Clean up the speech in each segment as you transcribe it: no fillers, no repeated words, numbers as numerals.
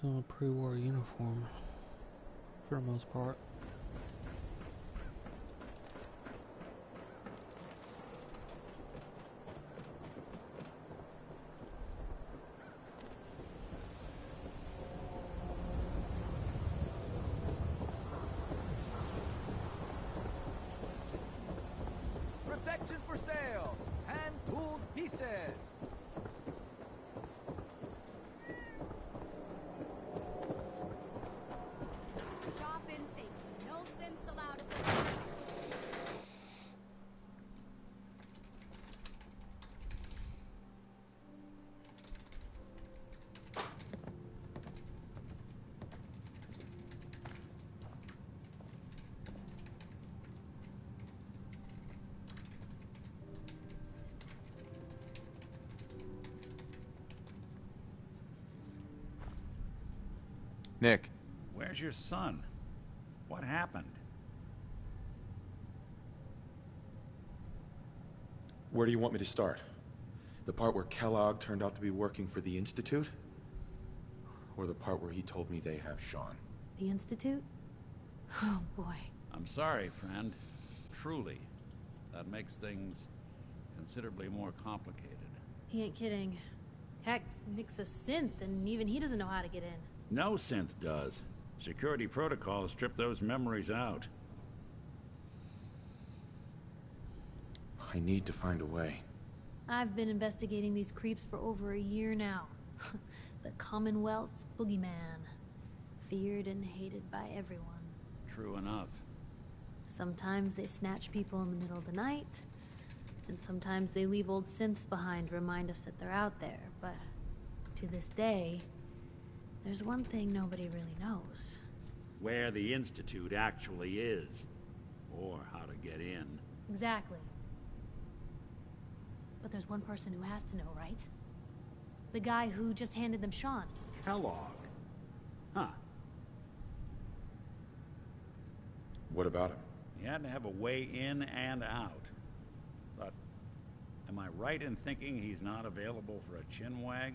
Some pre-war uniform, for the most part. Protection for sale! Hand-tooled pieces! Shop in safety. No sense allowed at this point. Nick. Where's your son? What happened? Where do you want me to start? The part where Kellogg turned out to be working for the Institute? Or the part where he told me they have Shaun? The Institute? Oh boy. I'm sorry, friend. Truly. That makes things considerably more complicated. He ain't kidding. Heck, Nick's a synth, and even he doesn't know how to get in. No synth does. Security protocols strip those memories out. I need to find a way. I've been investigating these creeps for over a year now. The Commonwealth's boogeyman. Feared and hated by everyone. True enough. Sometimes they snatch people in the middle of the night, and sometimes they leave old synths behind to remind us that they're out there, but to this day, there's one thing nobody really knows. Where the Institute actually is. Or how to get in. Exactly. But there's one person who has to know, right? The guy who just handed them Shaun. Kellog. Huh. What about him? He had to have a way in and out. But am I right in thinking he's not available for a chinwag?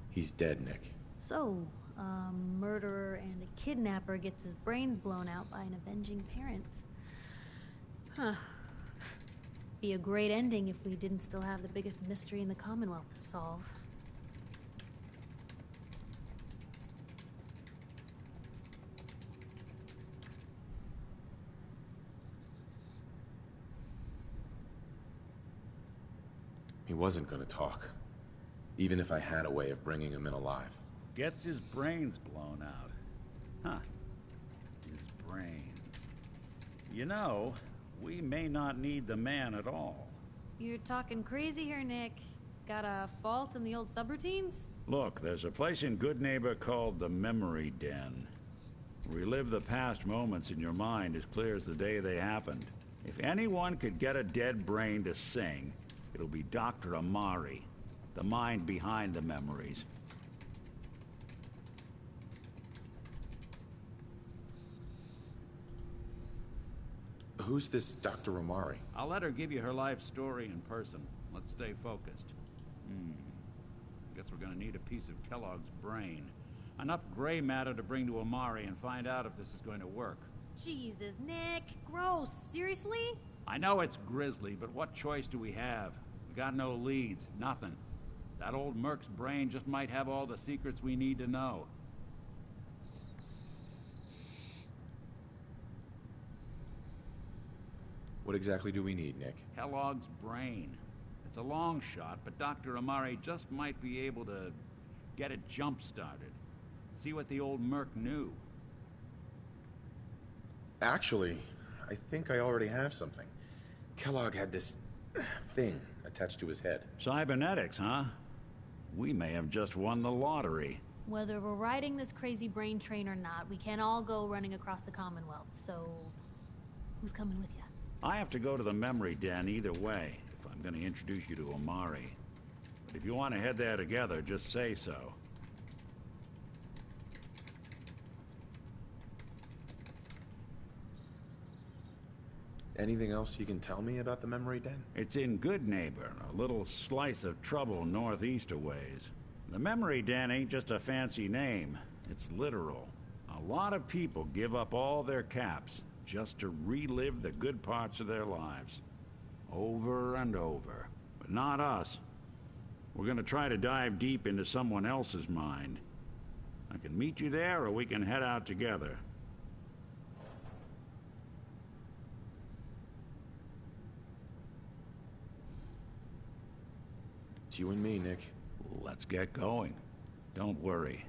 He's dead, Nick. So, a murderer and a kidnapper gets his brains blown out by an avenging parent. Huh. Be a great ending if we didn't still have the biggest mystery in the Commonwealth to solve. He wasn't gonna talk. Even if I had a way of bringing him in alive. Gets his brains blown out. Huh. His brains. You know, we may not need the man at all. You're talking crazy here, Nick. Got a fault in the old subroutines? Look, there's a place in Goodneighbor called the Memory Den. Relive the past moments in your mind as clear as the day they happened. If anyone could get a dead brain to sing, it'll be Dr. Amari. The mind behind the memories. Who's this Dr. Amari? I'll let her give you her life story in person. Let's stay focused. Guess we're gonna need a piece of Kellogg's brain. Enough gray matter to bring to Amari and find out if this is going to work. Jesus, Nick. Gross. Seriously? I know it's grisly, but what choice do we have? We got no leads, nothing. That old Merc's brain just might have all the secrets we need to know. What exactly do we need, Nick? Kellogg's brain. It's a long shot, but Dr. Amari just might be able to get it jump-started. See what the old Merc knew. Actually, I think I already have something. Kellogg had this thing attached to his head. Cybernetics, huh? We may have just won the lottery. Whether we're riding this crazy brain train or not, we can't all go running across the Commonwealth, so... who's coming with you? I have to go to the Memory Den either way, if I'm gonna introduce you to Amari. But if you want to head there together, just say so. Anything else you can tell me about the memory den? It's in Goodneighbor, a little slice of trouble northeast a ways. The memory den ain't just a fancy name, it's literal. A lot of people give up all their caps just to relive the good parts of their lives. Over and over. But not us. We're gonna try to dive deep into someone else's mind. I can meet you there, or we can head out together. It's you and me, Nick. Let's get going. Don't worry.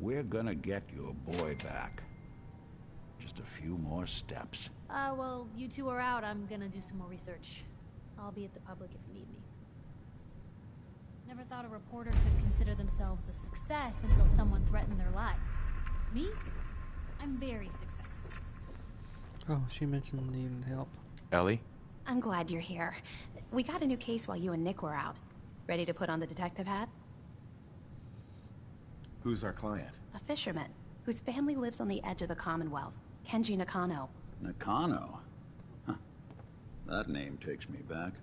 We're gonna get your boy back. Just a few more steps. Well, you two are out. I'm gonna do some more research. I'll be at the public if you need me. Never thought a reporter could consider themselves a success until someone threatened their life. Me? I'm very successful. Oh, she mentioned needing help. Ellie? I'm glad you're here. We got a new case while you and Nick were out. Ready to put on the detective hat? Who's our client? A fisherman, whose family lives on the edge of the Commonwealth. Kenji Nakano. Nakano? Huh. That name takes me back.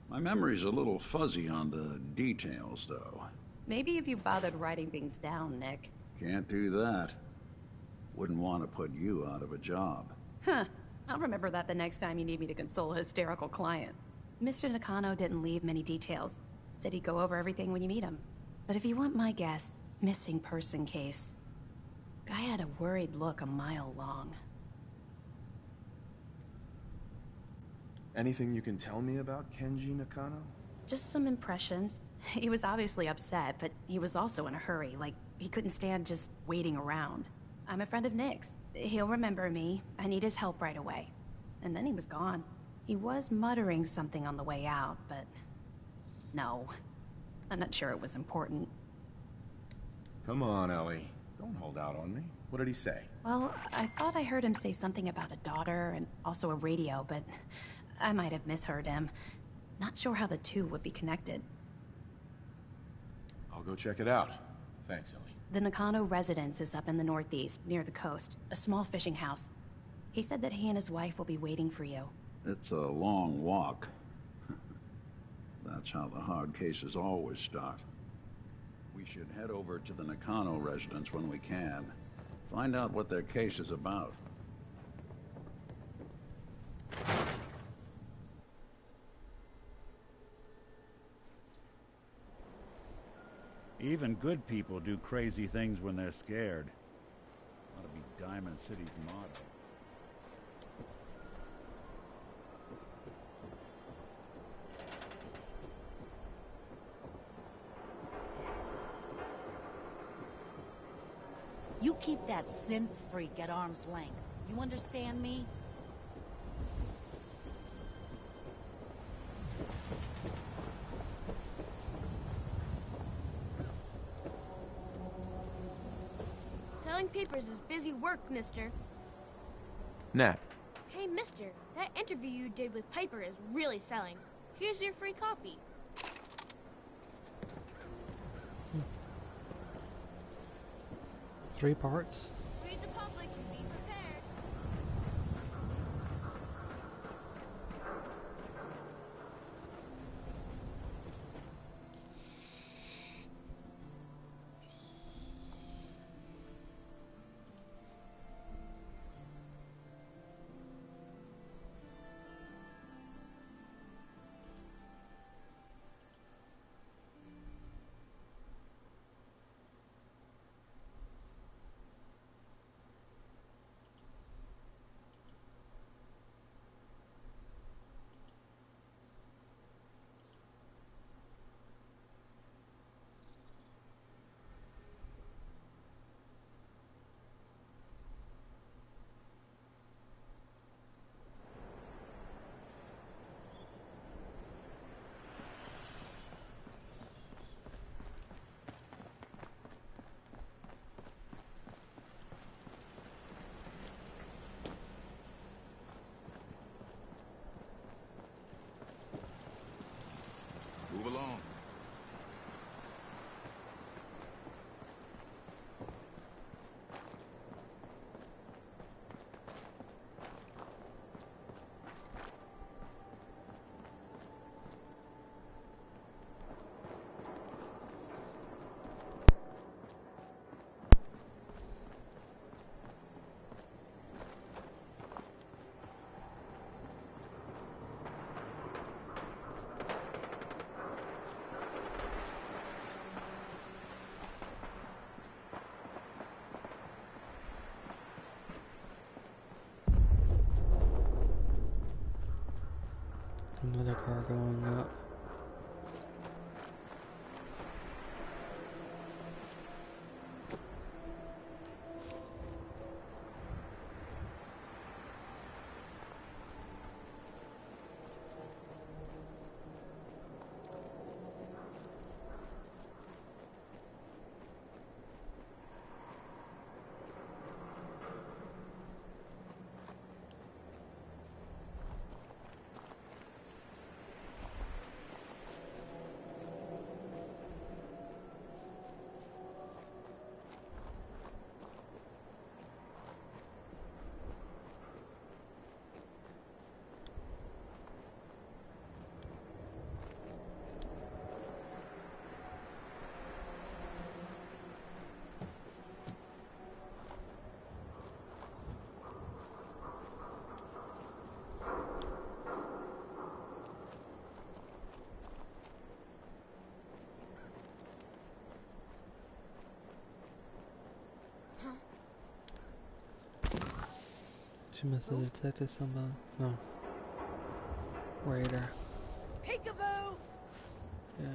My memory's a little fuzzy on the details, though. Maybe if you bothered writing things down, Nick. Can't do that. Wouldn't want to put you out of a job. Huh. I'll remember that the next time you need me to console a hysterical client. Mr. Nakano didn't leave many details. Said he'd go over everything when you meet him. But if you want my guess, missing person case. Guy had a worried look a mile long. Anything you can tell me about Kenji Nakano? Just some impressions. He was obviously upset, but he was also in a hurry, like he couldn't stand just waiting around. I'm a friend of Nick's. He'll remember me. I need his help right away. And then he was gone. He was muttering something on the way out, but... no. I'm not sure it was important. Come on, Ellie. Don't hold out on me. What did he say? Well, I thought I heard him say something about a daughter and also a radio, but I might have misheard him. Not sure how the two would be connected. I'll go check it out. Thanks, Ellie. The Nakano residence is up in the northeast, near the coast. A small fishing house. He said that he and his wife will be waiting for you. It's a long walk. That's how the hard cases always start. We should head over to the Nakano residence when we can. Find out what their case is about. Even good people do crazy things when they're scared. Ought to be Diamond City's motto. You keep that synth freak at arm's length. You understand me? Selling papers is busy work, mister. Nat. Hey, mister, that interview you did with Piper is really selling. Here's your free copy. 3 parts. Read the public and be prepared. another car going up. She must have detected somebody. No. Raider. Peekaboo! Yeah.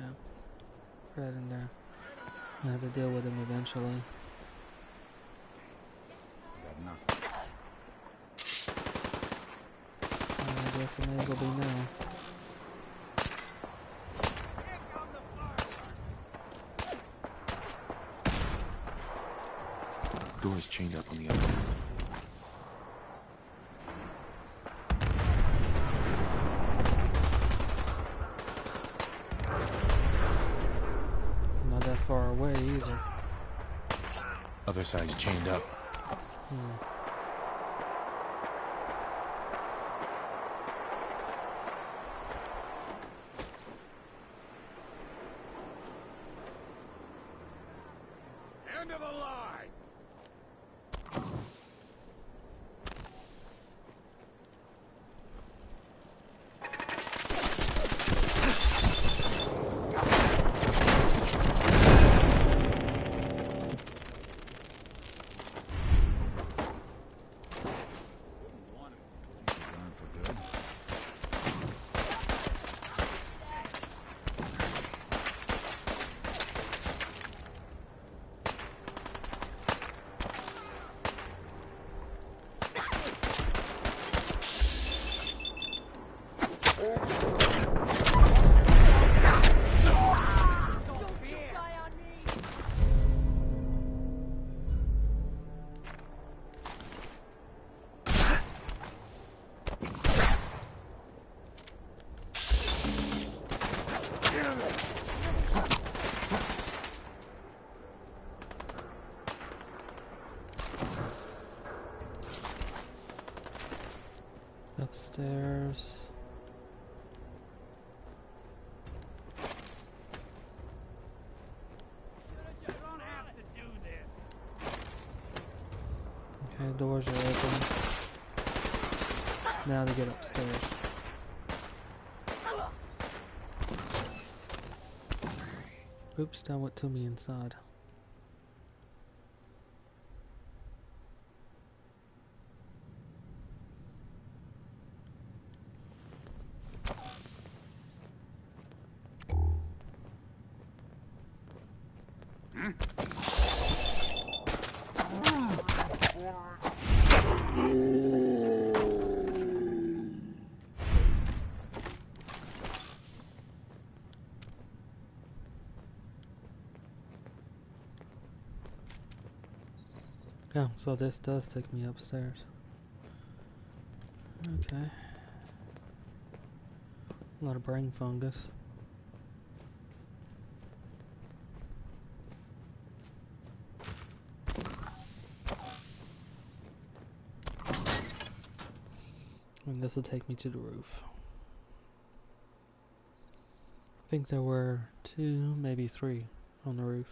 Right in there. I have to deal with him eventually. Got nothing. I guess it may as well be now. Door's chained up on the other end. Not that far away either. Other side's chained up. End of the line! Upstairs. Okay, doors are open. Now to get upstairs. Oops, that went to me inside. Yeah, so this does take me upstairs. Okay. A lot of brain fungus. And this will take me to the roof. I think there were 2, maybe 3 on the roof.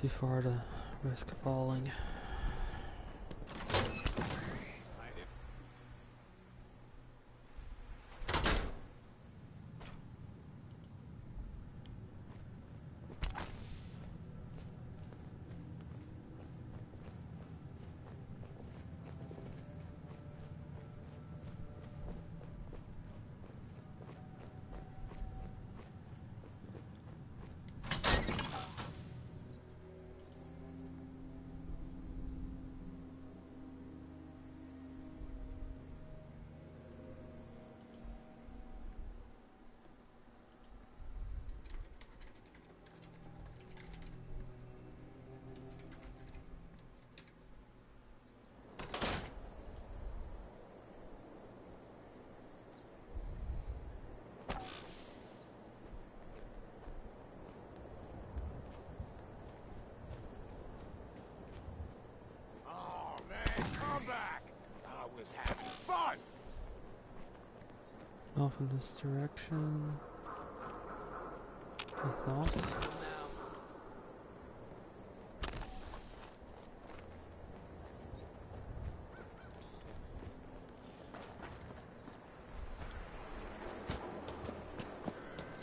too far to risk falling. Oh, man, come back! I was having fun! Off in this direction. I thought.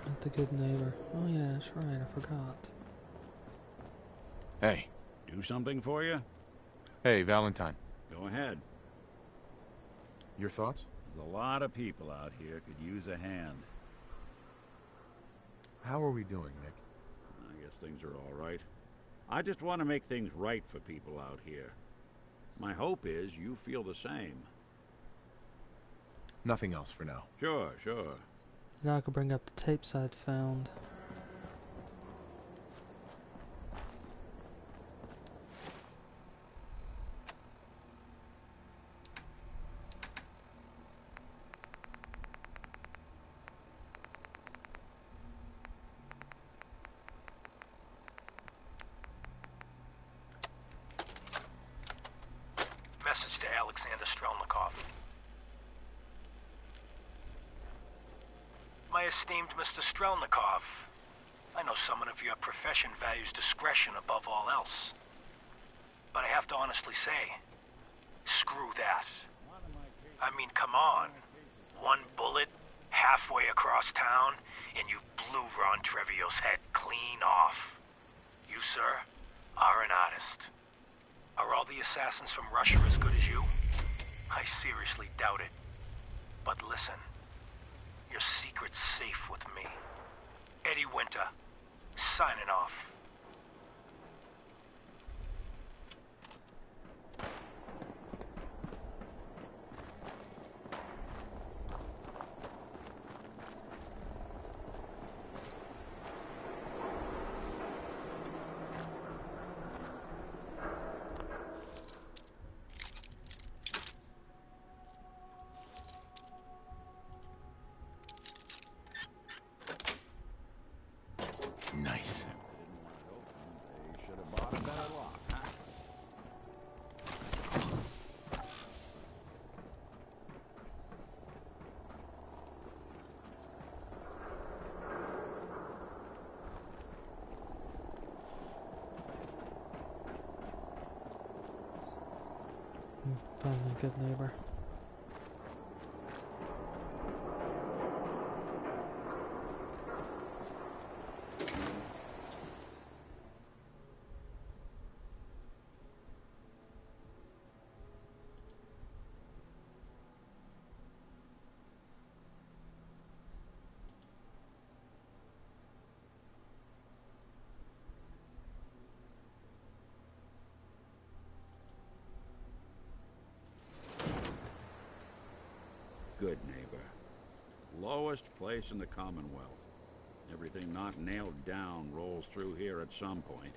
At the Goodneighbor. Oh yeah, that's right, I forgot. Hey. Do something for you? Hey, Valentine. Go ahead. Your thoughts? There's a lot of people out here could use a hand. How are we doing, Nick? I guess things are all right. I just want to make things right for people out here. My hope is you feel the same. Nothing else for now. Sure. Now I can bring up the tapes I'd found. Message to Alexander Strelnikov. My esteemed Mr. Strelnikov, I know someone of your profession values discretion above all else. But I have to honestly say, screw that. I mean, come on. One bullet, halfway across town, and you blew Ron Treviot's head clean off. You, sir, are an artist. Are all the assassins from Russia as good as you? I seriously doubt it. But listen, your secret's safe with me. Eddie Winter, signing off. Nice. They should have bought a better lock, huh? Finally, Goodneighbor. Goodneighbor. Lowest place in the Commonwealth. Everything not nailed down rolls through here at some point.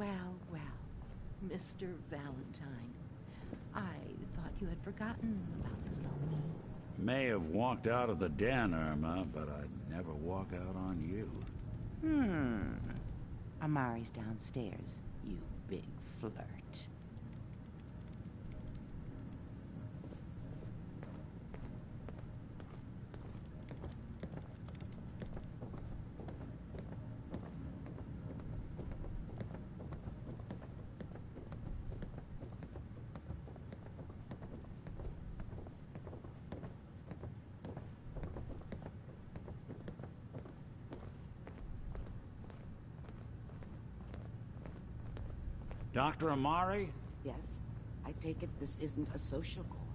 Well, well, Mr. Valentine. I thought you had forgotten about little me. May have walked out of the den, Irma, but I'd never walk out on you. Amari's downstairs, you big flirt. Dr. Amari? Yes, I take it this isn't a social call.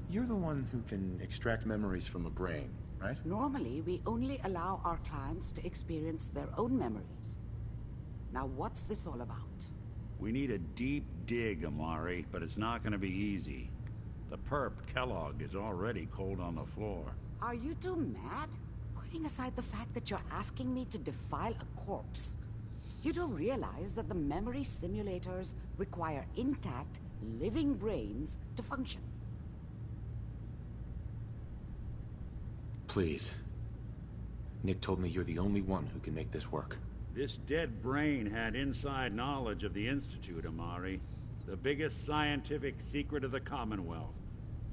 You're the one who can extract memories from a brain, right? Normally, we only allow our clients to experience their own memories. Now, what's this all about? We need a deep dig, Amari, but it's not gonna be easy. The perp, Kellog, is already cold on the floor. Are you two mad? Putting aside the fact that you're asking me to defile a corpse, you don't realize that the memory simulators require intact, living brains to function. Please. Nick told me you're the only one who can make this work. This dead brain had inside knowledge of the Institute, Amari. The biggest scientific secret of the Commonwealth.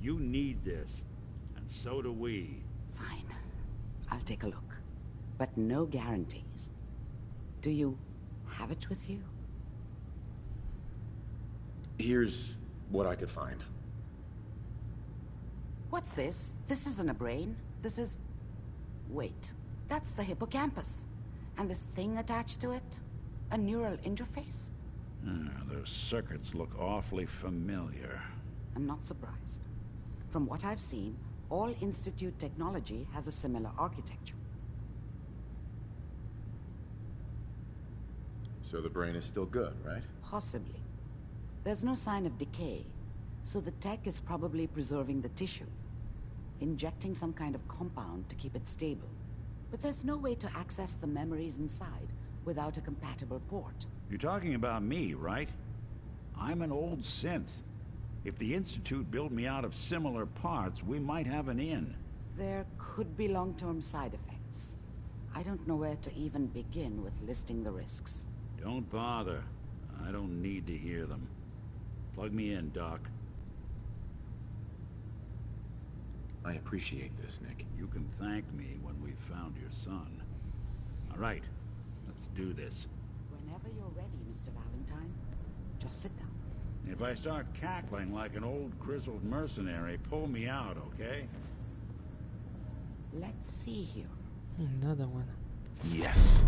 You need this, and so do we. Fine. I'll take a look. But no guarantees. Do you have it with you? Here's what I could find. What's this? This isn't a brain. This is... Wait. That's the hippocampus. And this thing attached to it? A neural interface? Those circuits look awfully familiar. I'm not surprised. From what I've seen, all Institute technology has a similar architecture. So the brain is still good, right? Possibly. There's no sign of decay, so the tech is probably preserving the tissue, injecting some kind of compound to keep it stable. But there's no way to access the memories inside without a compatible port. You're talking about me, right? I'm an old synth. If the Institute built me out of similar parts, we might have an in. There could be long-term side effects. I don't know where to even begin with listing the risks. Don't bother. I don't need to hear them. Plug me in, Doc. I appreciate this, Nick. You can thank me when we've found your son. All right, let's do this. Whenever you're ready, Mr. Valentine, just sit down. If I start cackling like an old grizzled mercenary, pull me out, okay? Let's see here. Another one. Yes.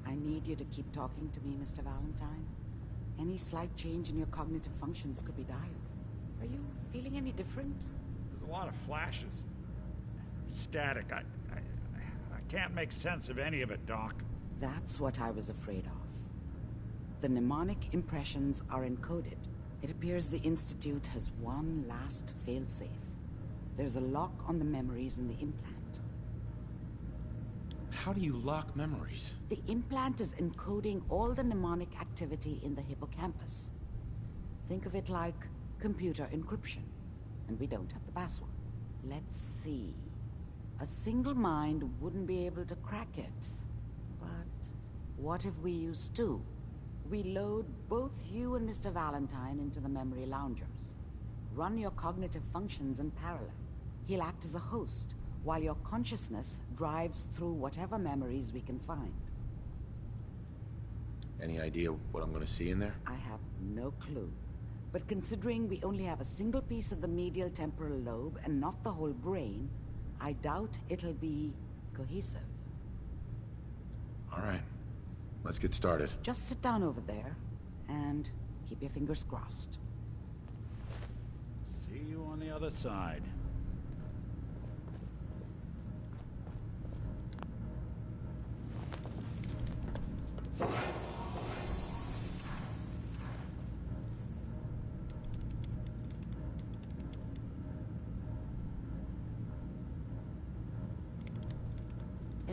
I need you to keep talking to me, Mr. Valentine. Any slight change in your cognitive functions could be dire. Are you feeling any different? There's a lot of flashes. Static. I can't make sense of any of it, Doc. That's what I was afraid of. The mnemonic impressions are encoded. It appears the Institute has one last failsafe. There's a lock on the memories in the implant. How do you lock memories? The implant is encoding all the mnemonic activity in the hippocampus. Think of it like computer encryption. And we don't have the password. Let's see. A single mind wouldn't be able to crack it. But what if we use two? We load both you and Mr. Valentine into the memory loungers. Run your cognitive functions in parallel. He'll act as a host, while your consciousness drives through whatever memories we can find. Any idea what I'm gonna see in there? I have no clue. But considering we only have a single piece of the medial temporal lobe and not the whole brain, I doubt it'll be cohesive. All right. Let's get started. Just sit down over there and keep your fingers crossed. See you on the other side.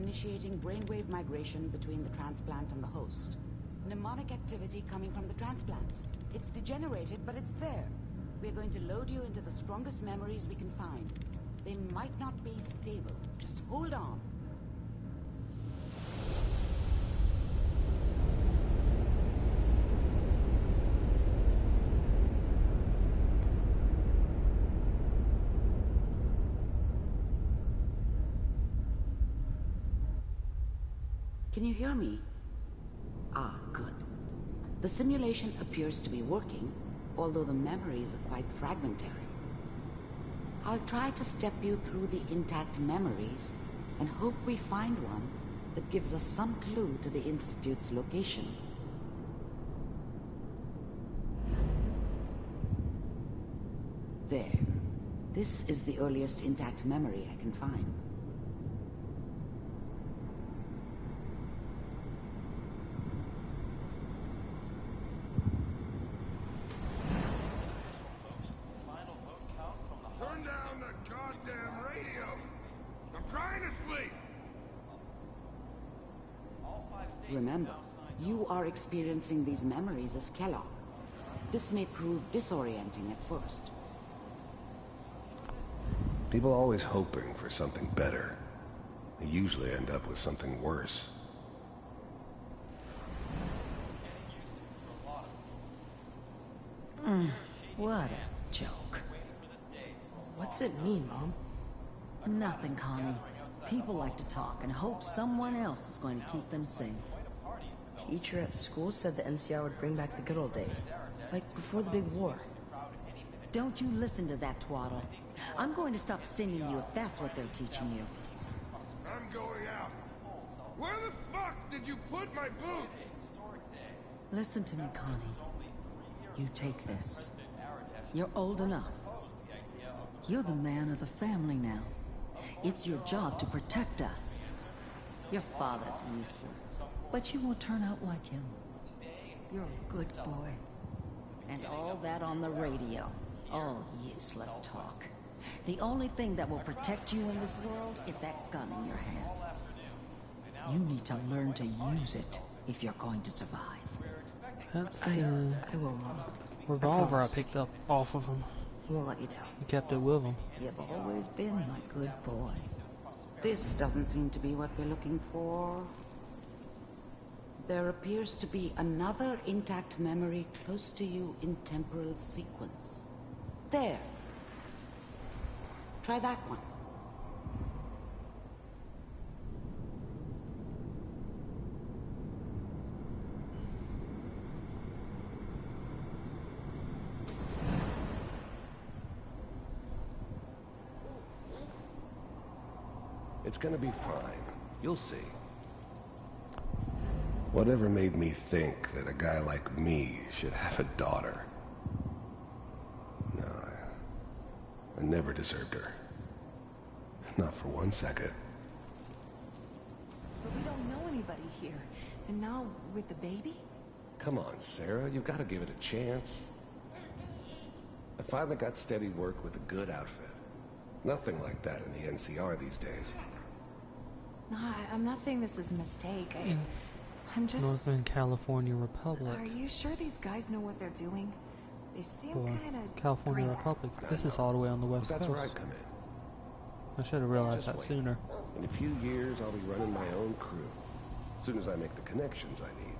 initiating brainwave migration between the transplant and the host. Mnemonic activity coming from the transplant. It's degenerated, but it's there. We're going to load you into the strongest memories we can find. They might not be stable. Just hold on. Can you hear me? Ah, good. The simulation appears to be working, although the memories are quite fragmentary. I'll try to step you through the intact memories and hope we find one that gives us some clue to the Institute's location. There. This is the earliest intact memory I can find. Turn down the goddamn radio! I'm trying to sleep! Remember, you are experiencing these memories as Kellog. This may prove disorienting at first. People are always hoping for something better. They usually end up with something worse. What a joke. What's it mean, Mom? Nothing, Connie. People like to talk and hope someone else is going to keep them safe. Teacher at school said the NCR would bring back the good old days. Like before the big war. Don't you listen to that twaddle. I'm going to stop singing you if that's what they're teaching you. I'm going out. Where the fuck did you put my boots? Listen to me, Connie. You take this. You're old enough. You're the man of the family now. It's your job to protect us. Your father's useless, but you won't turn out like him. You're a good boy. And all that on the radio. All useless talk. The only thing that will protect you in this world is that gun in your hands. You need to learn to use it if you're going to survive. That's I the will, Mom. revolver I picked up off of him. I won't let you down. He kept it with him. You've always been my good boy. This doesn't seem to be what we're looking for. There appears to be another intact memory close to you in temporal sequence. There. Try that one. It's gonna be fine. You'll see. Whatever made me think that a guy like me should have a daughter? No, I never deserved her. Not for 1 second. But we don't know anybody here. And now, with the baby? Come on, Sarah, you've got to give it a chance. I finally got steady work with a good outfit. Nothing like that in the NCR these days. No, I'm not saying this was a mistake. I'm just... Northern California Republic. Are you sure these guys know what they're doing? They seem Or kind of... California Republic. This is all the way on the west That's coast. where I come in. I should have realized Just that wait. sooner. In a few years, I'll be running my own crew. As soon as I make the connections I need.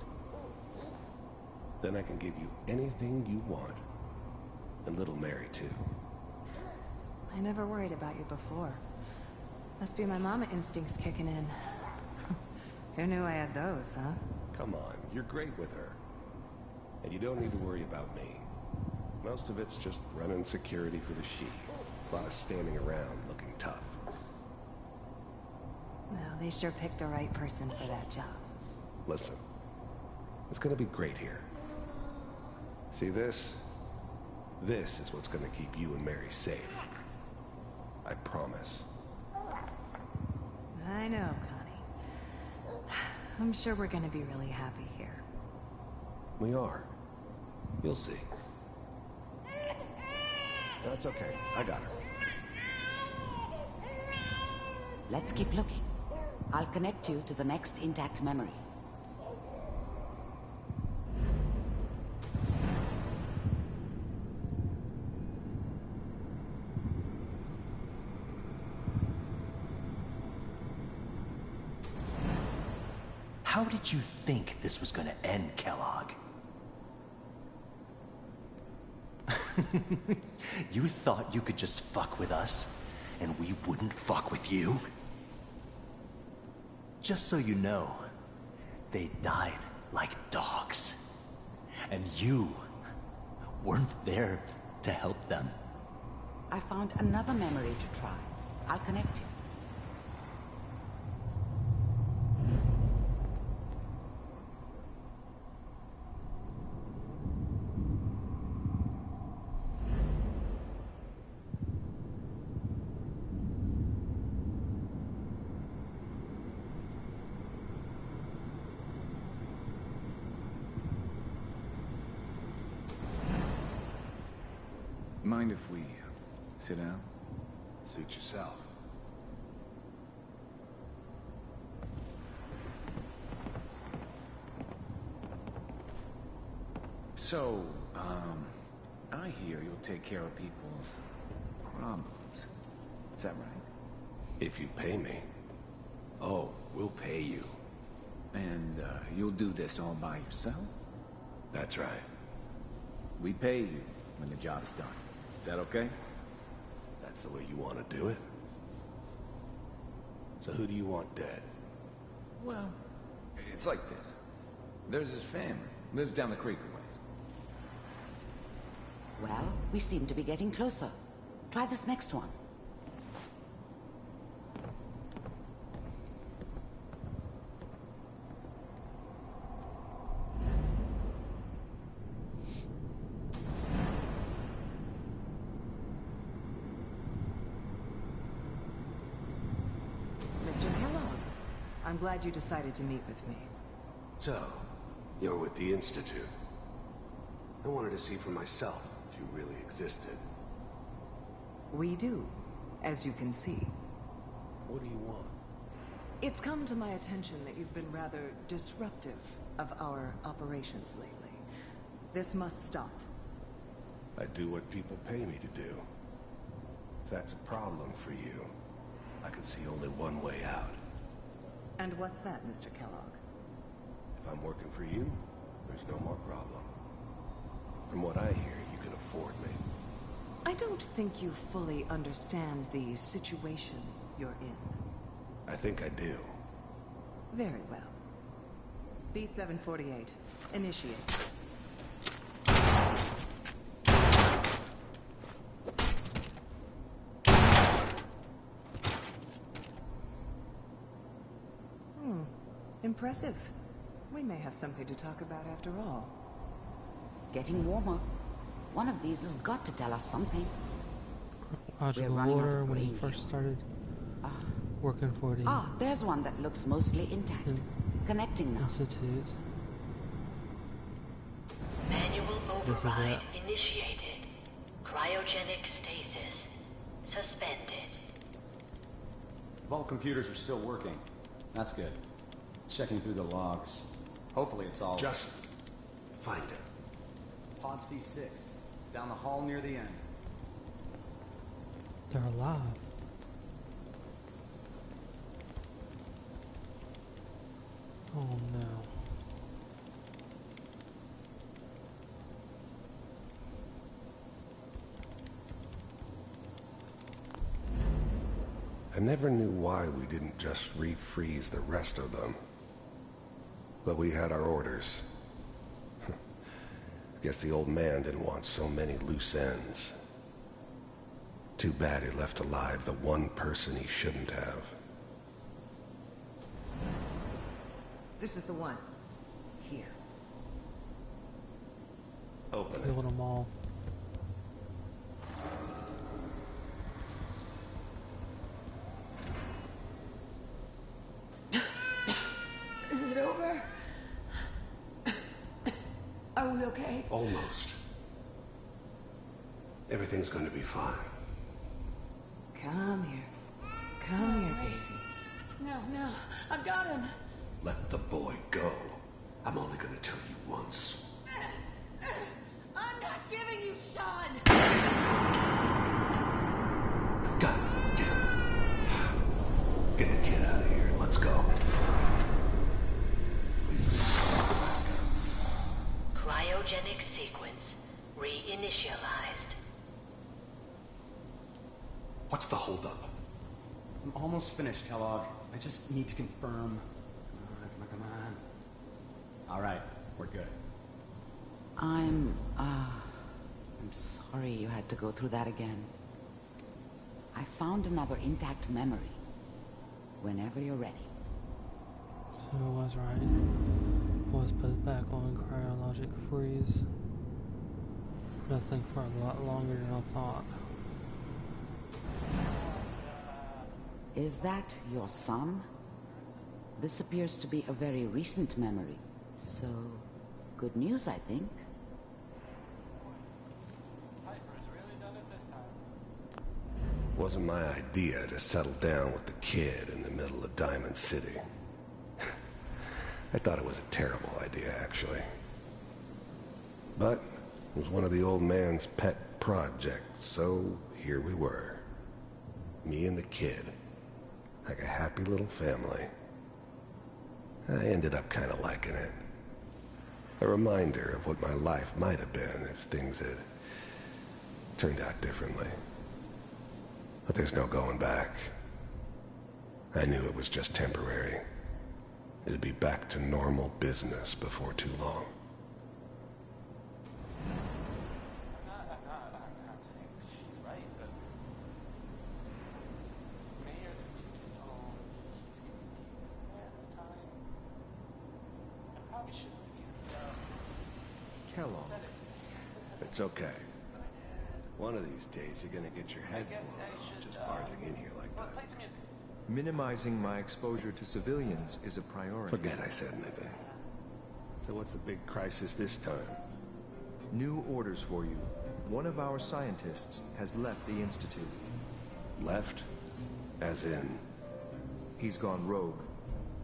Then I can give you anything you want. And little Mary, too. I never worried about you before. Must be my mama instincts kicking in. Who knew I had those, huh? Come on, you're great with her. And you don't need to worry about me. Most of it's just running security for the she. A lot of standing around looking tough. Well, they sure picked the right person for that job. Listen, it's gonna be great here. See this? This is what's gonna keep you and Mary safe. I promise. I know, Connie. I'm sure we're gonna be really happy here. We are. You'll see. That's okay. I got her. Let's keep looking. I'll connect you to the next intact memory. How did you think this was gonna end, Kellogg? You thought you could just fuck with us, and we wouldn't fuck with you? Just so you know, they died like dogs. And you weren't there to help them. I found another memory to try. I'll connect you. Mind if we sit down? Suit yourself. So, I hear you'll take care of people's problems. Is that right? If you pay me. Oh, we'll pay you. And, you'll do this all by yourself? That's right. We pay you when the job is done. Is that okay? That's the way you want to do it. So who do you want dead? Well, it's like this. There's his family. Lives down the creek a ways. Well, we seem to be getting closer. Try this next one. Mr. Kellogg, I'm glad you decided to meet with me. So, you're with the Institute. I wanted to see for myself if you really existed. We do, as you can see. What do you want? It's come to my attention that you've been rather disruptive of our operations lately. This must stop. I do what people pay me to do. If that's a problem for you, I can see only one way out. And what's that, Mr. Kellogg? If I'm working for you, there's no more problem. From what I hear, you can afford me. I don't think you fully understand the situation you're in. I think I do. Very well. B-748, initiate. Impressive. We may have something to talk about after all. Getting warmer. One of these has got to tell us something. Logical water when he first started working for the there's one that looks mostly intact. Connecting now. Institute. Manual This is override initiated. Cryogenic stasis suspended. Vault computers are still working. That's good. Checking through the logs. Hopefully it's all... Just find it. Pod C6. Down the hall near the end. They're alive. Oh no. I never knew why we didn't just refreeze the rest of them. But we had our orders. I guess the old man didn't want so many loose ends. Too bad he left alive the one person he shouldn't have. This is the one. Here. Open Build them all. Is it over? Are we okay? Almost. Everything's going to be fine. Come here. Come here, baby. No, I've got him. Let the boy go. I'm only gonna tell you once. I'm not giving you Shaun! God damn it. Get the kid out of here. Let's go. Please, Cryogenic sequence reinitialized. What's the holdup? I'm almost finished, Kellogg. I just need to confirm. Come on. All right, we're good. I'm sorry you had to go through that again. I found another intact memory. Whenever you're ready. So I was right. I was put back on cryologic freeze. I think for a lot longer than I thought. Is that your son? This appears to be a very recent memory. So, good news, I think. Wasn't my idea to settle down with the kid in the middle of Diamond City. I thought it was a terrible idea, actually. But it was one of the old man's pet projects, so here we were. Me and the kid. Like a happy little family. I ended up kind of liking it. A reminder of what my life might have been if things had turned out differently. But there's no going back. I knew it was just temporary. It'd be back to normal business before too long. Kellogg. It's okay. One of these days you're gonna get your head blown off just barging in here like that. Minimizing my exposure to civilians is a priority. Forget I said anything. So what's the big crisis this time? New orders for you. One of our scientists has left the Institute. Left? As in? He's gone rogue.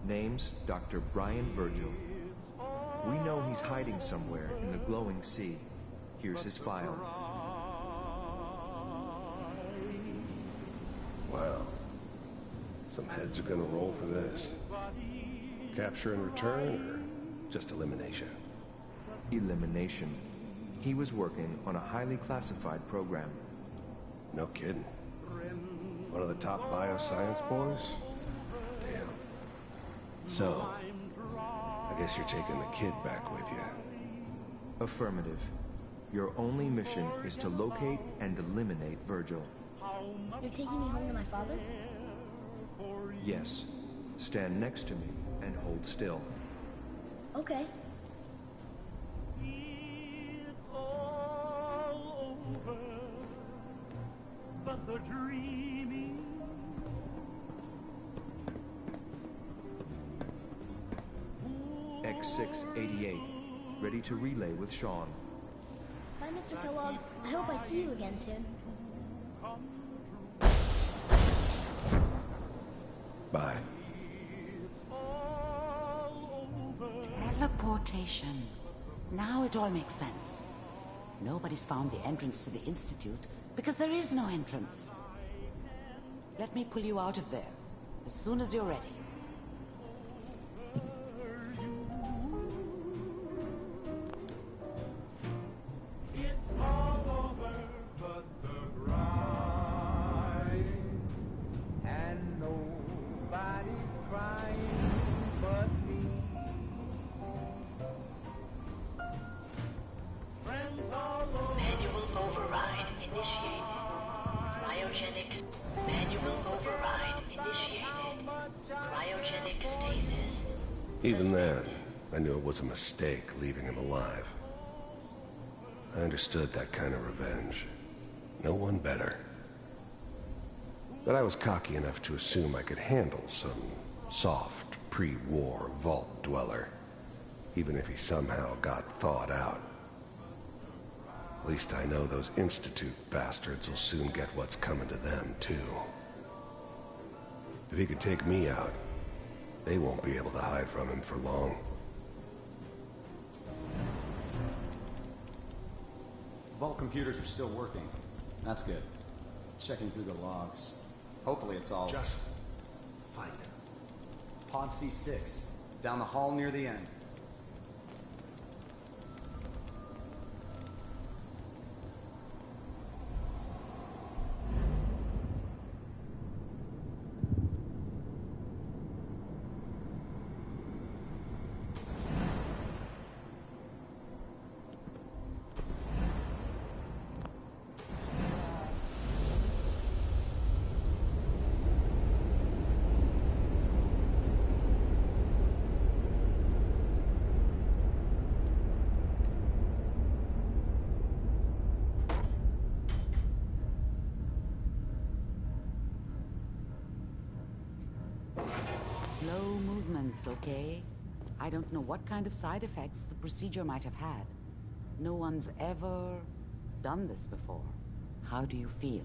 Name's Dr. Brian Virgil. We know he's hiding somewhere in the glowing sea. Here's his file. Wow. Some heads are gonna roll for this. Capture and return, or just elimination? Elimination. He was working on a highly classified program. No kidding. One of the top bioscience boys? Damn. So, I guess you're taking the kid back with you. Affirmative. Your only mission is to locate and eliminate Virgil. You're taking me home to my father? Yes. Stand next to me and hold still. Okay. X688. Ready to relay with Shaun. Bye, Mr. Kellogg. I hope I see you again soon. Bye. Teleportation. Now it all makes sense. Nobody's found the entrance to the Institute because there is no entrance. Let me pull you out of there as soon as you're ready. Even then, I knew it was a mistake leaving him alive. I understood that kind of revenge. No one better. But I was cocky enough to assume I could handle some soft, pre-war vault dweller, even if he somehow got thawed out. At least I know those Institute bastards will soon get what's coming to them, too. If he could take me out, They won't be able to hide from him for long. Vault computers are still working. That's good. Checking through the logs. Hopefully it's all... Just find him. Pod C6. Down the hall near the end. Slow movements, okay? I don't know what kind of side effects the procedure might have had. No one's ever done this before. How do you feel?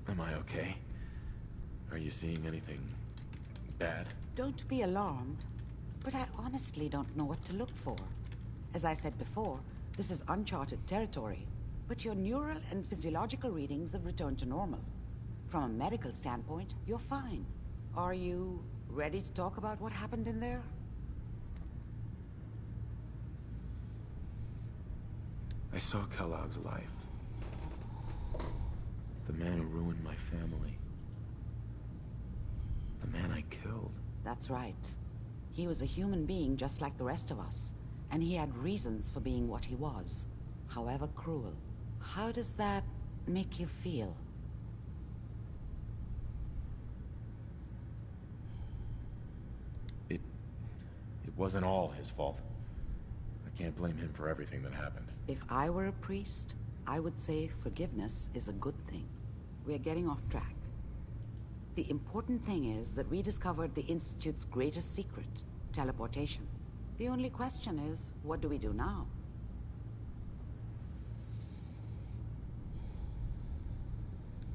Am I okay? Are you seeing anything bad? Don't be alarmed, but I honestly don't know what to look for. As I said before, this is uncharted territory, but your neural and physiological readings have returned to normal. From a medical standpoint, you're fine. Are you ready to talk about what happened in there? I saw Kellogg's life. The man who ruined my family. The man I killed. That's right. He was a human being just like the rest of us, and he had reasons for being what he was, however cruel. How does that make you feel? It wasn't all his fault. I can't blame him for everything that happened. If I were a priest, I would say forgiveness is a good thing. We're getting off track. The important thing is that we discovered the Institute's greatest secret, teleportation. The only question is, what do we do now?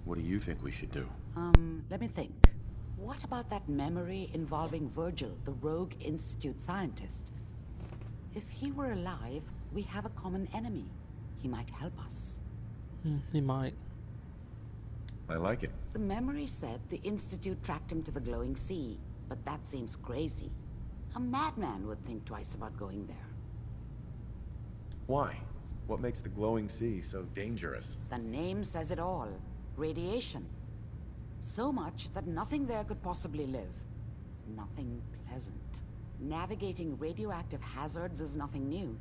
What do you think we should do? Let me think. What about that memory involving Virgil, the rogue Institute scientist? If he were alive, we have a common enemy. He might help us. He might. I like it. The memory said the Institute tracked him to the glowing sea, but that seems crazy. A madman would think twice about going there. Why? What makes the glowing sea so dangerous? The name says it all. Radiation. So much that nothing there could possibly live. Nothing pleasant. Navigating radioactive hazards is nothing new,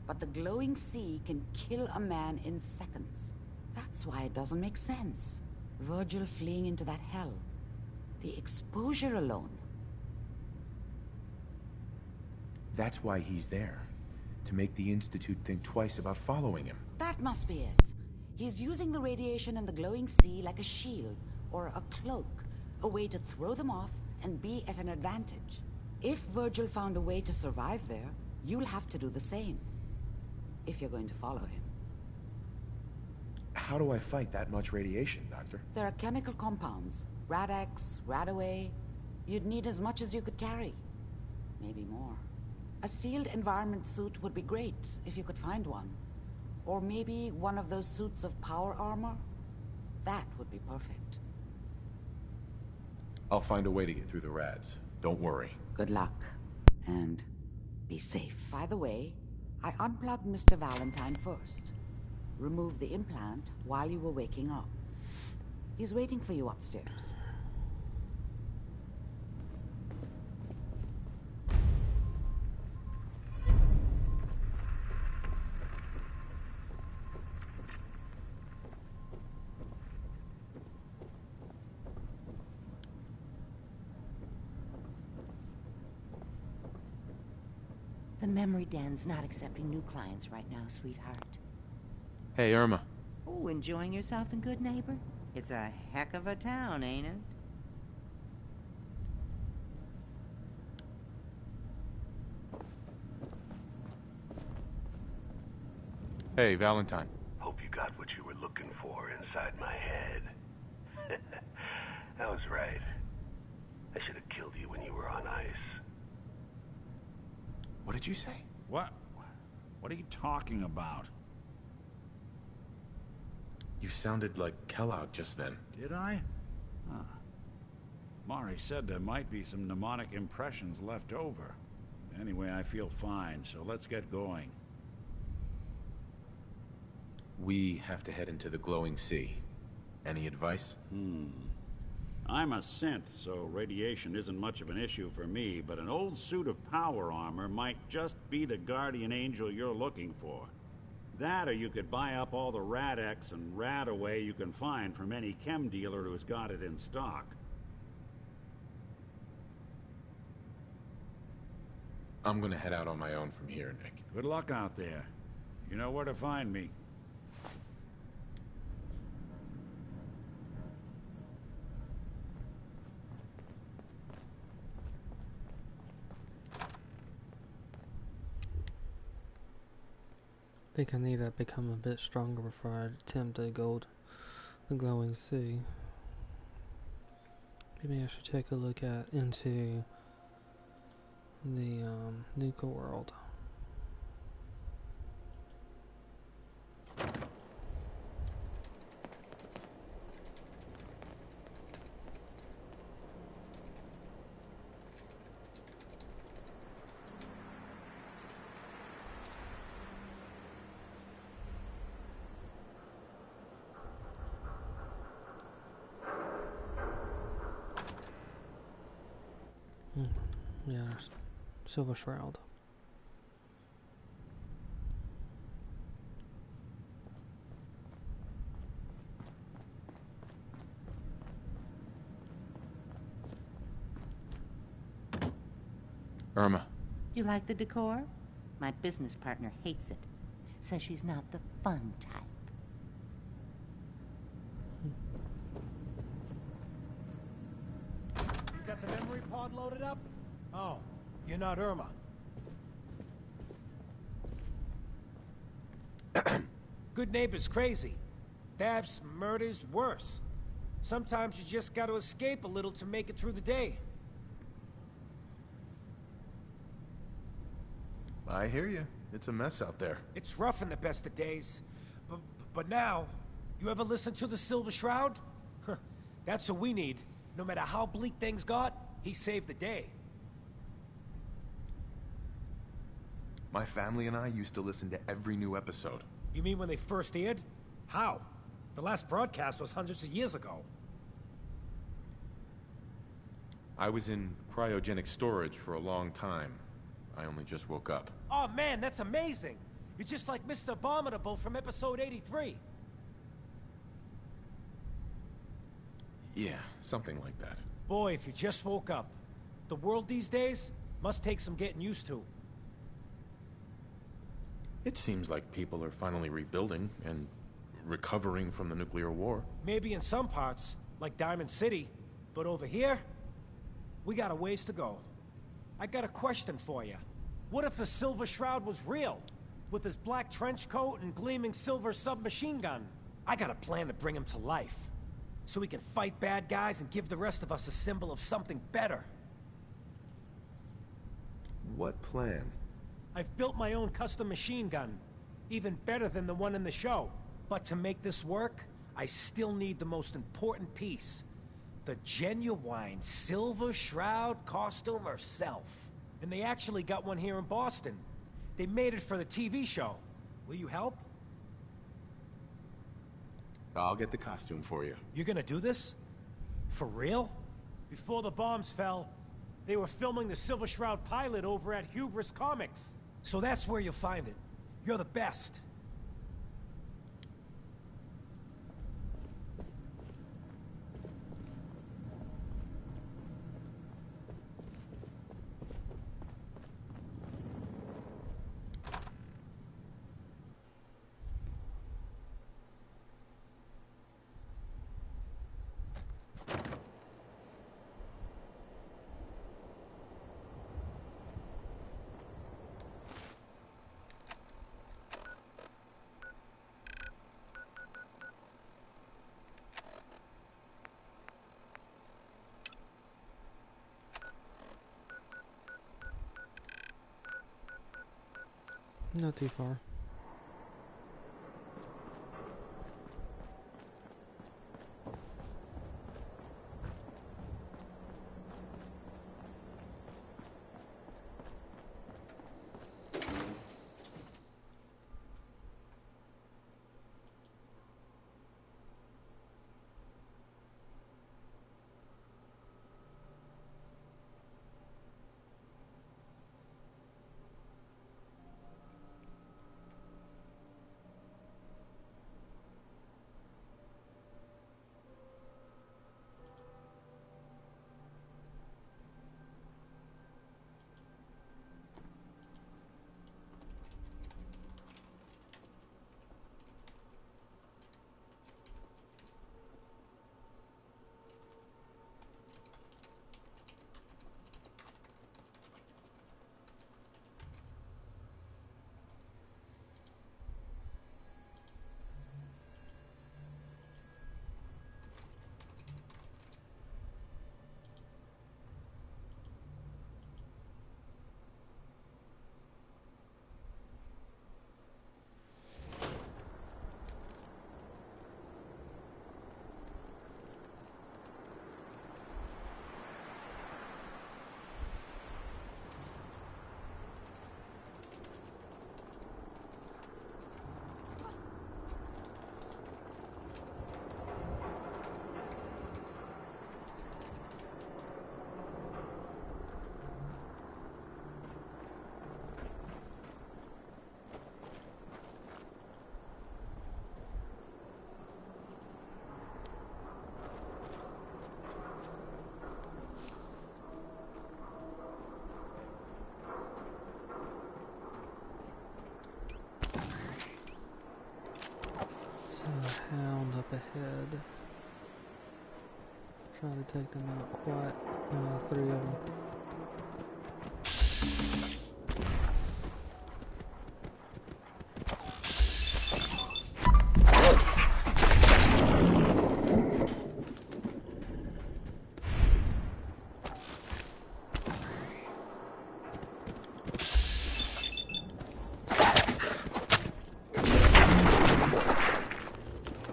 but the glowing sea can kill a man in seconds. That's why it doesn't make sense. Virgil fleeing into that hell. The exposure alone. That's why he's there. To make the Institute think twice about following him. That must be it. He's using the radiation and the glowing sea like a shield, or a cloak, a way to throw them off and be at an advantage. If Virgil found a way to survive there, you'll have to do the same. If you're going to follow him. How do I fight that much radiation, Doctor? There are chemical compounds. Rad-X, Radaway. You'd need as much as you could carry. Maybe more. A sealed environment suit would be great, if you could find one. Or maybe one of those suits of power armor? That would be perfect. I'll find a way to get through the rads. Don't worry. Good luck. And be safe. By the way, I unplugged Mr. Valentine first. Removed the implant while you were waking up. He's waiting for you upstairs. The memory den's not accepting new clients right now, sweetheart. Hey, Irma. Oh, enjoying yourself in Goodneighbor? It's a heck of a town, ain't it? Hey, Valentine. Hope you got what you were looking for. power inside my head. I was right. I should have killed you when you were on ice. What did you say? What? What are you talking about? You sounded like Kellogg just then. Did I? Huh. Mari said there might be some mnemonic impressions left over. Anyway, I feel fine, so let's get going. We have to head into the glowing sea. Any advice? I'm a synth, so radiation isn't much of an issue for me, but an old suit of power armor might just be the guardian angel you're looking for. That, or you could buy up all the Rad-X and Rad-Away you can find from any chem dealer who's got it in stock. I'm gonna head out on my own from here, Nick. Good luck out there. You know where to find me. I think I need to become a bit stronger before I attempt to go to the glowing sea. Maybe I should take a look into the nuka world. Yeah, there's Silver Shroud. Irma. You like the decor? My business partner hates it. Says she's not the fun type. You got the memory pod loaded up? Oh, you're not Irma. Goodneighbor's crazy. Thefts, murders, worse. Sometimes you just gotta escape a little to make it through the day. I hear you. It's a mess out there. It's rough in the best of days. But now, you ever listen to the Silver Shroud? That's what we need. No matter how bleak things got, he saved the day. My family and I used to listen to every new episode. You mean when they first aired? How? The last broadcast was hundreds of years ago. I was in cryogenic storage for a long time. I only just woke up. Oh man, that's amazing! You're just like Mr. Abominable from episode 83. Yeah, something like that. Boy, if you just woke up. The world these days must take some getting used to. It seems like people are finally rebuilding and recovering from the nuclear war. Maybe in some parts, like Diamond City, but over here, we got a ways to go. I got a question for you. What if the Silver Shroud was real? With his black trench coat and gleaming silver submachine gun? I got a plan to bring him to life. So we can fight bad guys and give the rest of us a symbol of something better. What plan? I've built my own custom machine gun. Even better than the one in the show. But to make this work, I still need the most important piece. The genuine Silver Shroud costume herself. And they actually got one here in Boston. They made it for the TV show. Will you help? I'll get the costume for you. You're gonna do this? For real? Before the bombs fell, they were filming the Silver Shroud pilot over at Hubris Comics. So that's where you'll find it. You're the best. Not too far. Hound up ahead. Try to take them out quiet. 3 of them.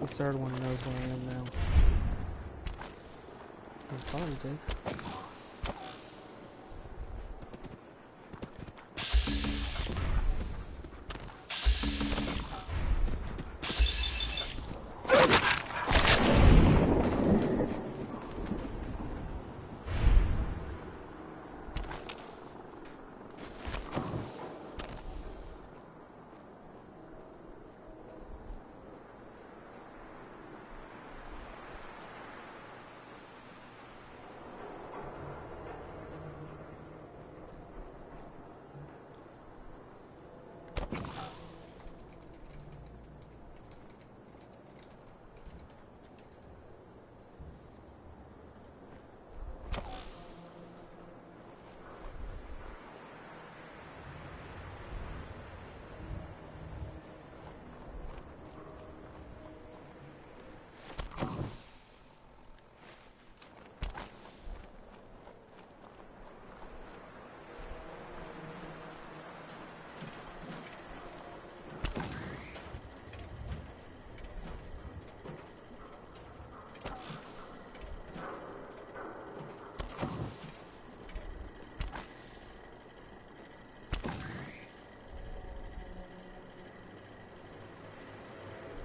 The third one knows where I am now. I probably did.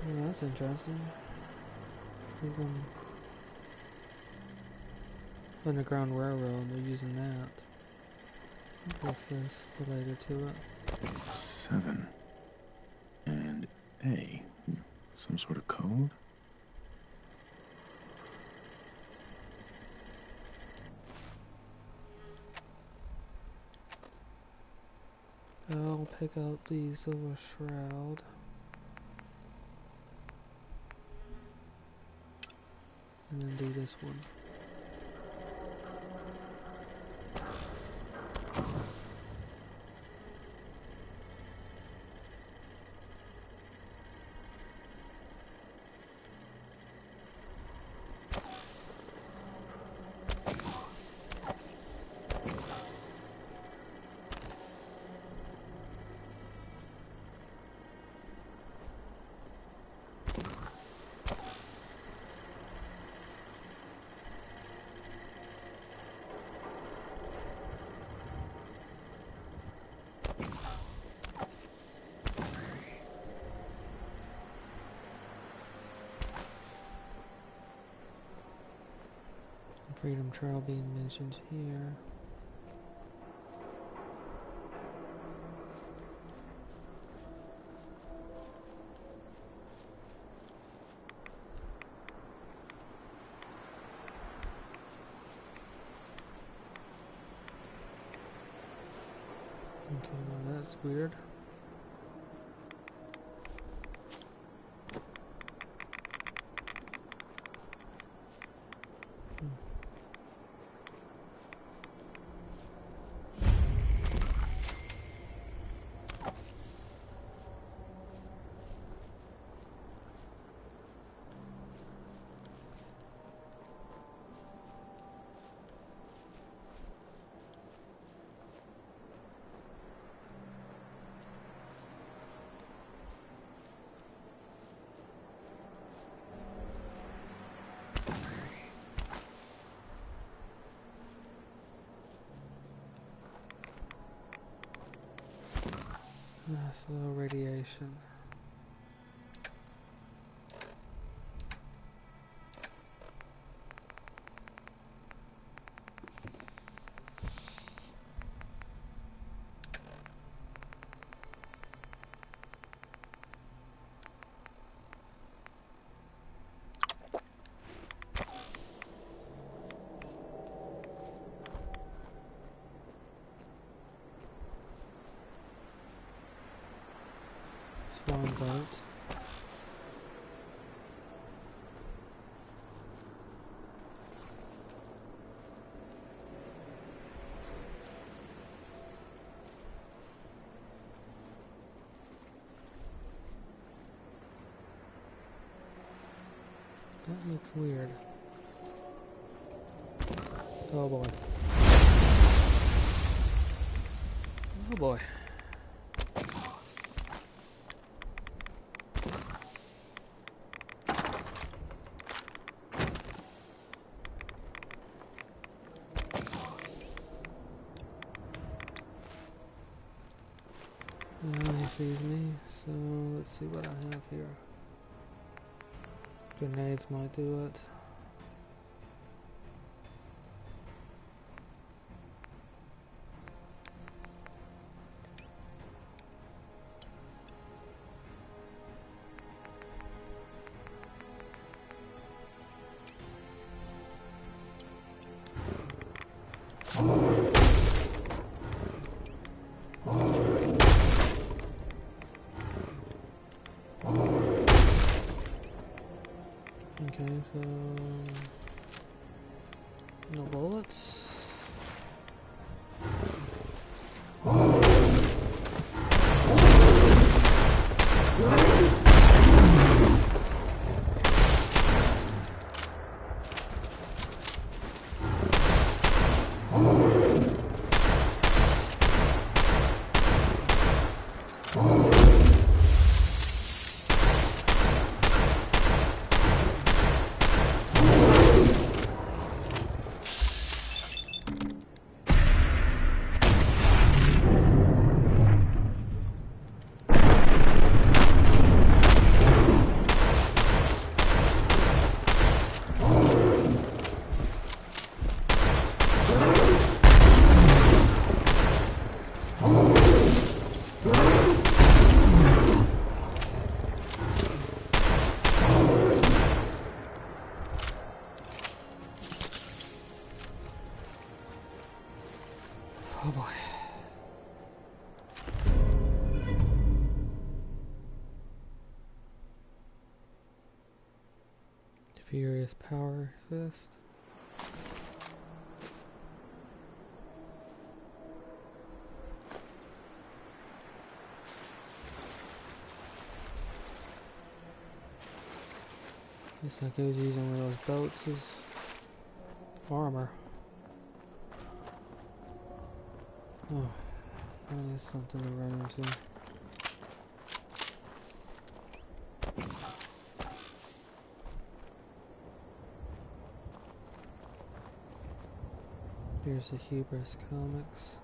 Oh, that's interesting. Freaking Underground Railroad, they're using that. I think this is related to it. 7 and A. Some sort of code? I'll pick up the Silver Shroud. And then do this one. Freedom Trail being mentioned here. Okay, well that's weird. Nice little radiation. Swan boat. That looks weird. Oh boy. Oh boy. He sees me, so let's see what I have here. Grenades might do it. Okay, so no bullets. Oh boy. Furious Power Fist. Looks like I was using one of those boats as armor. Oh, that is something to run into. Here's the Hubris Comics.